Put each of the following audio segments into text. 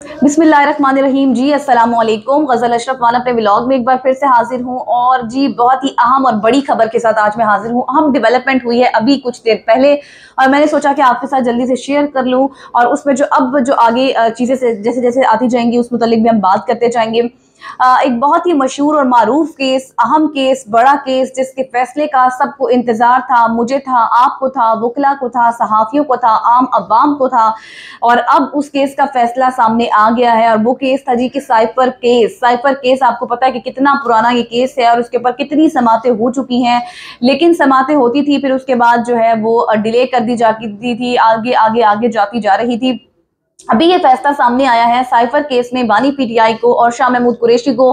बिस्मिल्लाहिर्रहमानिर्रहीम जी, अस्सलाम वालेकुम। गज़ल अशरफ वाला अपने व्लॉग में एक बार फिर से हाजिर हूँ और जी बहुत ही अहम और बड़ी खबर के साथ आज मैं हाजिर हूँ। अहम डेवलपमेंट हुई है अभी कुछ देर पहले और मैंने सोचा कि आपके साथ जल्दी से शेयर कर लूँ और उसमें जो आगे चीज़ें से जैसे जैसे आती जाएंगी उस मुतालिक भी हम बात करते जाएंगे। एक बहुत ही मशहूर और मारूफ केस, अहम केस, बड़ा केस जिसके फैसले का सबको इंतजार था, मुझे था, आपको था, वकला को था, सहाफ़ियों को था, आम अवाम को था और अब उस केस का फैसला सामने आ गया है। और वो केस था जी कि साइफर केस। साइफर केस आपको पता है कि कितना पुराना ये केस है और उसके ऊपर कितनी समातें हो चुकी हैं, लेकिन समातें होती थी फिर उसके बाद जो है वो डिले कर दी जाती थी, आगे आगे आगे जाती जा रही थी। अभी ये फैसला सामने आया है, साइफर केस में बानी पीटीआई को और शाह महमूद कुरैशी को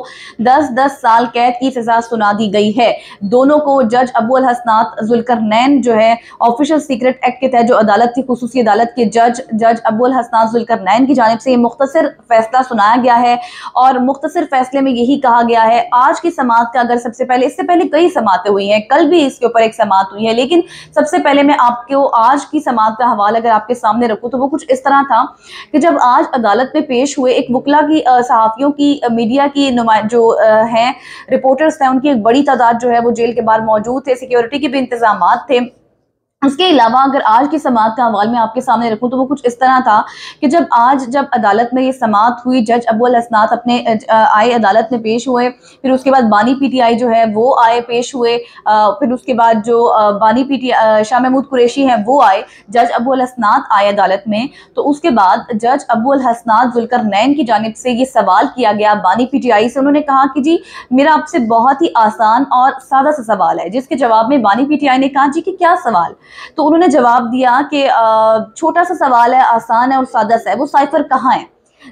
10-10 साल कैद की सजा सुना दी गई है। दोनों को जज अबू अल हसनात जुल्करनैन जो है ऑफिशियल सीक्रेट एक्ट के तहत जो अदालत थी, खुसूसी अदालत के जज अबू अल हसनात जुल्करनैन की जानिब से ये मुख्तसर फैसला सुनाया गया है और मुख्तसर फैसले में यही कहा गया है। आज की समात का अगर सबसे पहले, इससे पहले कई समातें हुई हैं, कल भी इसके ऊपर एक समात हुई है, लेकिन सबसे पहले मैं आपको आज की समात का हवाला अगर आपके सामने रखूं तो वो कुछ इस तरह था कि जब आज अदालत में पेश हुए एक वकला की, सहाफ़ियों की, मीडिया की जो हैं, रिपोर्टर्स हैं, उनकी एक बड़ी तादाद जो है वो जेल के बाहर मौजूद थे, सिक्योरिटी के भी इंतजामात थे। उसके अलावा अगर आज की समात का हवाल मैं आपके सामने रखूं तो वो कुछ इस तरह था कि जब अदालत में ये समात हुई, जज अबू अल हसनात अपने आए, अदालत में पेश हुए, फिर उसके बाद बानी पीटीआई जो है वो आए, पेश हुए, फिर उसके बाद जो बानी पीटीआई शाह महमूद कुरैशी हैं वो आए, जज अबू अल हसनात आए अदालत में। तो उसके बाद जज अबू अल हसनात जुल्करनैन की जानिब से ये सवाल किया गया बानी पीटीआई से। उन्होंने कहा कि जी मेरा आपसे बहुत ही आसान और सादा सा सवाल है, जिसके जवाब में बानी पीटीआई ने कहा जी कि क्या सवाल। तो उन्होंने जवाब दिया कि छोटा सा सवाल है, आसान है और सादा सा है, वो साइफर कहाँ है।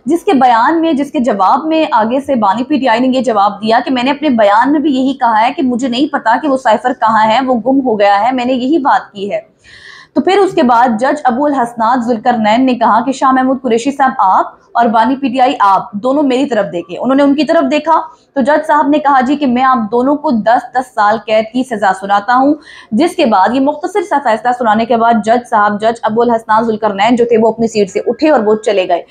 जिसके बयान में, जिसके जवाब में आगे से बानी पीटीआई ने ये जवाब दिया कि मैंने अपने बयान में भी यही कहा है कि मुझे नहीं पता कि वो साइफर कहाँ है, वो गुम हो गया है, मैंने यही बात की है। तो फिर उसके बाद जज अबू अल हसनात जुल्करनैन ने कहा कि शाह महमूद कुरैशी साहब आप और बानी पीटीआई आप दोनों मेरी तरफ देखें। उन्होंने उनकी तरफ देखा तो जज साहब ने कहा जी कि मैं आप दोनों को 10-10 साल कैद की सजा सुनाता हूं। जिसके बाद ये मुख्तसर सा फैसला सुनाने के बाद जज अबू अल हसनात जुल्करनैन जो थे वो अपनी सीट से उठे और वो चले गए।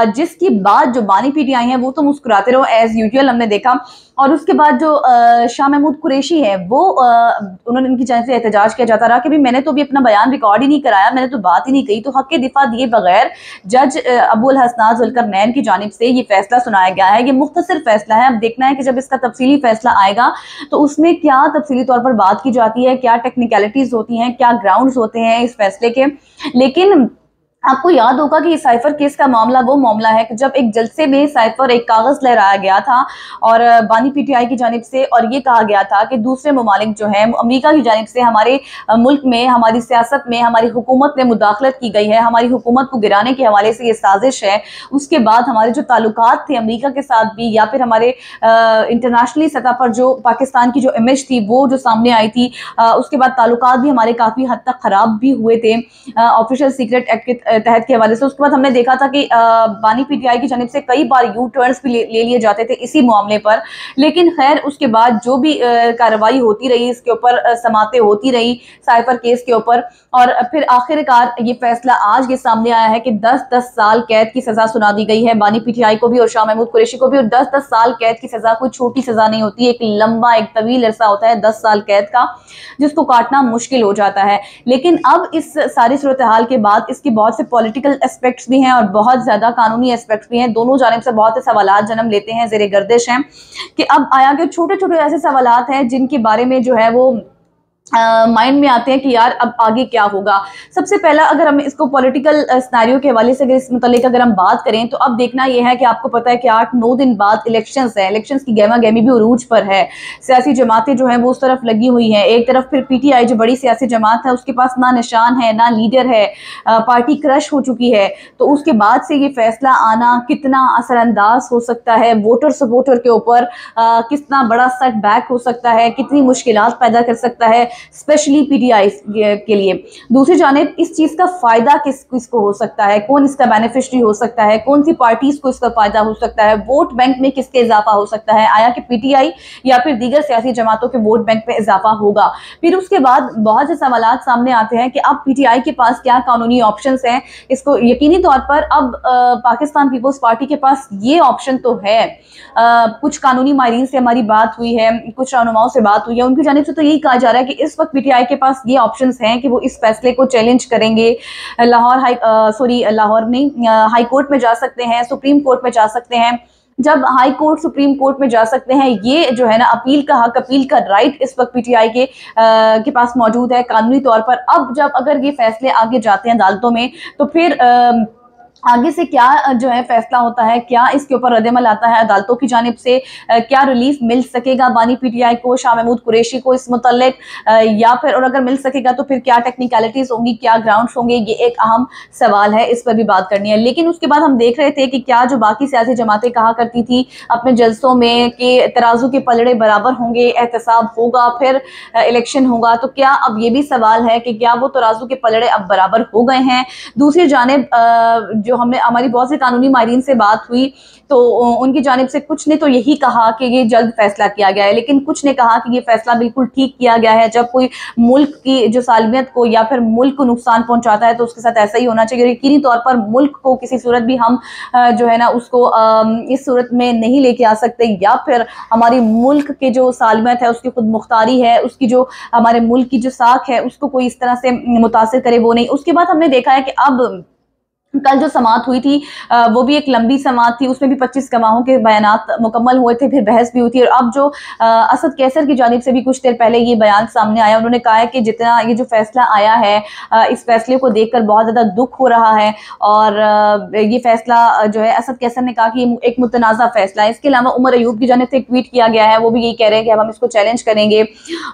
जिसकी बाद जो बानी पीटीआई हैं वो तो मुस्कुराते रहो एज यूजुअल हमने देखा। और उसके बाद जो शाह महमूद कुरैशी है वो उन्होंने, उनकी जानिब से एहतजाज किया जाता रहा कि भी मैंने तो भी अपना बयान रिकॉर्ड ही नहीं कराया, मैंने तो बात ही नहीं कही। तो हक के दिफा दिए बगैर जज अबू अल हसनात जुल्करनैन की जानिब से ये फैसला सुनाया गया है। ये मुख्तसर फैसला है, अब देखना है कि जब इसका तफसीली फैसला आएगा तो उसमें क्या तफसीली तौर पर बात की जाती है, क्या टेक्निकलिटीज होती हैं, क्या ग्राउंड्स होते हैं इस फैसले के। लेकिन आपको याद होगा कि साइफर केस का मामला वो मामला है कि जब एक जलसे में साइफर एक कागज लहराया गया था और बानी पीटीआई की जानिब से, और ये कहा गया था कि दूसरे ममालिक जो है अमेरिका की जानिब से हमारे मुल्क में, हमारी सियासत में, हमारी हुकूमत में मुदाखलत की गई है, हमारी हुकूमत को गिराने के हवाले से ये साजिश है। उसके बाद हमारे जो ताल्लुकात थे अमेरिका के साथ भी, या फिर हमारे इंटरनेशनली सतह पर जो पाकिस्तान की जो इमेज थी वो जो सामने आई थी, उसके बाद ताल्लुकात भी हमारे काफ़ी हद तक ख़राब भी हुए थे ऑफिशियल सीक्रेट एक्ट के तहत के हवाले से। उसके बाद हमने देखा था कि बानी पीटीआई की जानिब से कई बार यू टर्न्स भी ले लिए जाते थे इसी मामले पर। लेकिन खैर उसके बाद जो भी कार्रवाई होती रही, इसके ऊपर समातें होती रही साइफर केस के ऊपर, और फिर आखिरकार ये फैसला आज के सामने आया है कि 10-10 साल कैद की सजा सुना दी गई है बानी पीटीआई को भी और शाह महमूद कुरैशी को भी। और 10-10 साल कैद की सजा कोई छोटी सजा नहीं होती, एक लंबा, एक तवील अरसा होता है 10 साल कैद का, जिसको काटना मुश्किल हो जाता है। लेकिन अब इस सारी सूरत हाल के बाद इसकी बहुत से पॉलिटिकल एस्पेक्ट्स भी हैं और बहुत ज्यादा कानूनी एस्पेक्ट्स भी हैं। दोनों जानिब से बहुत से सवालात जन्म लेते हैं, ज़ेरे गर्दिश हैं कि अब आया कि छोटे छोटे ऐसे सवालात हैं जिनके बारे में जो है वो माइंड में आते हैं कि यार अब आगे क्या होगा। सबसे पहला, अगर हम इसको पॉलिटिकल सिनेरियो के हवाले से अगर इस मुतालिक अगर हम बात करें तो अब देखना यह है कि आपको पता है कि 8-9 दिन बाद इलेक्शंस है, इलेक्शंस की गहमा गहमी भी उरूज पर है। सियासी जमातें जो हैं वो उस तरफ लगी हुई हैं। एक तरफ फिर पीटीआई जो बड़ी सियासी जमात है उसके पास ना निशान है, ना लीडर है, पार्टी क्रश हो चुकी है। तो उसके बाद से ये फैसला आना कितना असरअंदाज हो सकता है वोटर सपोर्टर के ऊपर, कितना बड़ा सेटबैक हो सकता है, कितनी मुश्किलात पैदा कर सकता है, स्पेशली पीटीआई के लिए। दूसरी जानिब इस चीज़ का फ़ायदा किसको हो सकता है, कौन इसका बेनिफिशरी हो सकता है, कौन सी पार्टीज़ को इसका फ़ायदा हो सकता है, वोट बैंक में किसके इजाफा हो सकता है, आया कि पीटीआई या फिर दीगर सियासी जमातों के वोट बैंक में इजाफा होगा। फिर उसके बाद बहुत से सवालात सामने आते हैं कि अब पीटीआई के पास क्या कानूनी ऑप्शंस हैं। इसको यकीनी तौर पर अब पाकिस्तान पीपल्स पार्टी के पास ये ऑप्शन तो है। कुछ कानूनी माहिरीन से हमारी बात हुई है, कुछ रहनुमाओं से बात हुई है, उनकी जानिब से तो यही कहा जा रहा है कि इस वक्त पीटीआई के पास ये ऑप्शंस हैं कि वो इस फैसले को चैलेंज करेंगे। लाहौर नहीं, हाई कोर्ट में जा सकते हैं, सुप्रीम कोर्ट में जा सकते हैं। जब हाई कोर्ट सुप्रीम कोर्ट में जा सकते हैं, ये जो है ना अपील का हक, अपील का राइट इस वक्त पीटीआई के पास मौजूद है कानूनी तौर पर। अब जब अगर ये फैसले आगे जाते हैं अदालतों में तो फिर आगे से क्या जो है फैसला होता है, क्या इसके ऊपर रद्दअमल आता है अदालतों की जानिब से, क्या रिलीफ मिल सकेगा बानी पीटीआई को, शाह महमूद कुरैशी को इस मुतल्लिक, या फिर और अगर मिल सकेगा तो फिर क्या टेक्निकलिटीज होंगी, क्या ग्राउंड्स होंगे, ये एक अहम सवाल है, इस पर भी बात करनी है। लेकिन उसके बाद हम देख रहे थे कि क्या जो बाकी सियासी जमातें कहा करती थी अपने जलसों में कि तराजू के पलड़े बराबर होंगे, एहतसाब होगा, फिर इलेक्शन होगा, तो क्या अब ये भी सवाल है कि क्या वो तराजू के पलड़े अब बराबर हो गए हैं। दूसरी जानिब जो हमने हमारी बहुत से कानूनी माहिरीन से बात हुई तो उनकी जानिब से कुछ ने तो यही कहा कि ये जल्द फैसला किया गया है, लेकिन कुछ ने कहा कि ये फैसला बिल्कुल ठीक किया गया है। जब कोई मुल्क की जो सालमियत को या फिर मुल्क को नुकसान पहुंचाता है तो उसके साथ ऐसा ही होना चाहिए। यकीनी तौर पर मुल्क को किसी सूरत भी हम जो है ना उसको इस सूरत में नहीं लेके आ सकते, या फिर हमारी मुल्क के जो सालमियत है, उसकी खुद मुख्तारी है, उसकी जो हमारे मुल्क की जो साख है, उसको कोई इस तरह से मुतासिर करे वो नहीं। उसके बाद हमने देखा है कि अब कल जो समात हुई थी वो भी एक लंबी समात थी, उसमें भी 25 गवाहों के बयानात मुकम्मल हुए थे, फिर बहस भी हुई थी। और अब जो असद कैसर की जानिब से भी कुछ देर पहले ये बयान सामने आया, उन्होंने कहा है कि जितना ये जो फैसला आया है इस फैसले को देखकर बहुत ज़्यादा दुख हो रहा है, और ये फैसला जो है असद कैसर ने कहा कि ये एक मुतनाज़ा फैसला है। इसके अलावा उमर अयूब की जानिब से एक ट्वीट किया गया है, वो भी यही कह रहे हैं कि अब हम इसको चैलेंज करेंगे।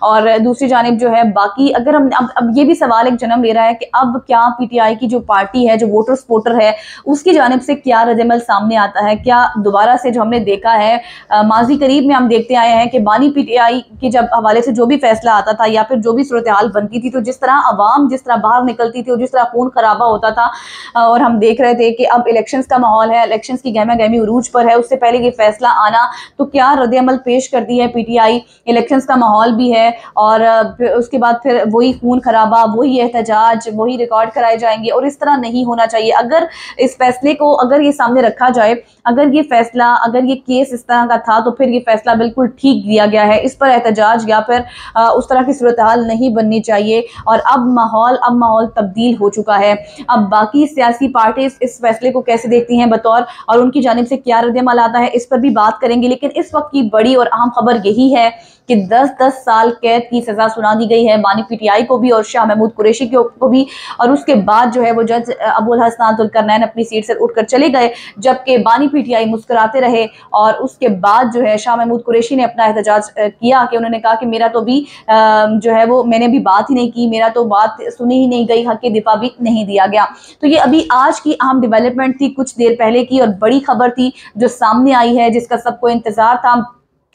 और दूसरी जानिब जो है बाकी अगर हम अब ये भी सवाल एक जन्म ले रहा है कि अब क्या पीटीआई की जो पार्टी है, जो वोटर है, उसकी जानिब से क्या रद्दअमल सामने आता है। क्या दोबारा से जो हमने देखा है माजी करीब में हम देखते आए हैं कि बानी पीटीआई के जब हवाले से जो भी फैसला आता था या फिर जो भी सूरत हाल बनती थी, तो जिस तरह अवाम जिस तरह बाहर निकलती थी और जिस तरह खून खराबा होता था, और हम देख रहे थे कि अब इलेक्शंस का माहौल है, इलेक्शंस की गहमा गहमी उरूज पर है, उससे पहले ये फैसला आना, तो क्या रद्दअमल पेश करती है पीटीआई। इलेक्शंस का माहौल भी है और उसके बाद फिर वही खून खराबा, वही एहतजाज, वही रिकॉर्ड कराए जाएंगे, और इस तरह नहीं होना चाहिए। अगर इस फैसले को अगर ये सामने रखा जाए, अगर ये फैसला, अगर ये केस इस तरह का था, तो फिर ये फैसला बिल्कुल ठीक दिया गया है, इस पर एहतजाज या फिर उस तरह की सूरत हाल नहीं बननी चाहिए। और अब माहौल तब्दील हो चुका है। अब बाकी सियासी पार्टी इस फैसले को कैसे देखती हैं बतौर, और उनकी जानिब से क्या रद्दअमल आता है, इस पर भी बात करेंगे। लेकिन इस वक्त की बड़ी और अहम खबर यही है कि 10-10 साल कैद की सजा सुना दी गई है बानी पीटीआई को भी और शाह महमूद कुरैशी को भी। और उसके बाद जो है वो जज अबुल हसन जुल्करनैन अपनी सीट से उठकर चले गए, जबकि बानी पीटीआई मुस्कुराते रहे। और उसके बाद जो है शाह महमूद कुरैशी ने अपना एहतजाज किया कि उन्होंने कहा कि मेरा तो भी जो है वो मैंने भी बात ही नहीं की, मेरा तो बात सुनी ही नहीं गई, हक के दिफा भी नहीं दिया गया। तो ये अभी आज की अहम डेवलपमेंट थी, कुछ देर पहले की, और बड़ी खबर थी जो सामने आई है, जिसका सबको इंतजार था।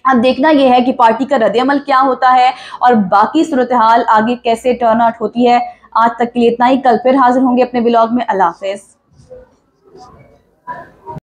अब देखना यह है कि पार्टी का रद्दअमल क्या होता है और बाकी सूरत हाल आगे कैसे टर्न आउट होती है। आज तक के लिए इतना ही, कल फिर हाजिर होंगे अपने व्लॉग में। अल्लाह हाफिज़।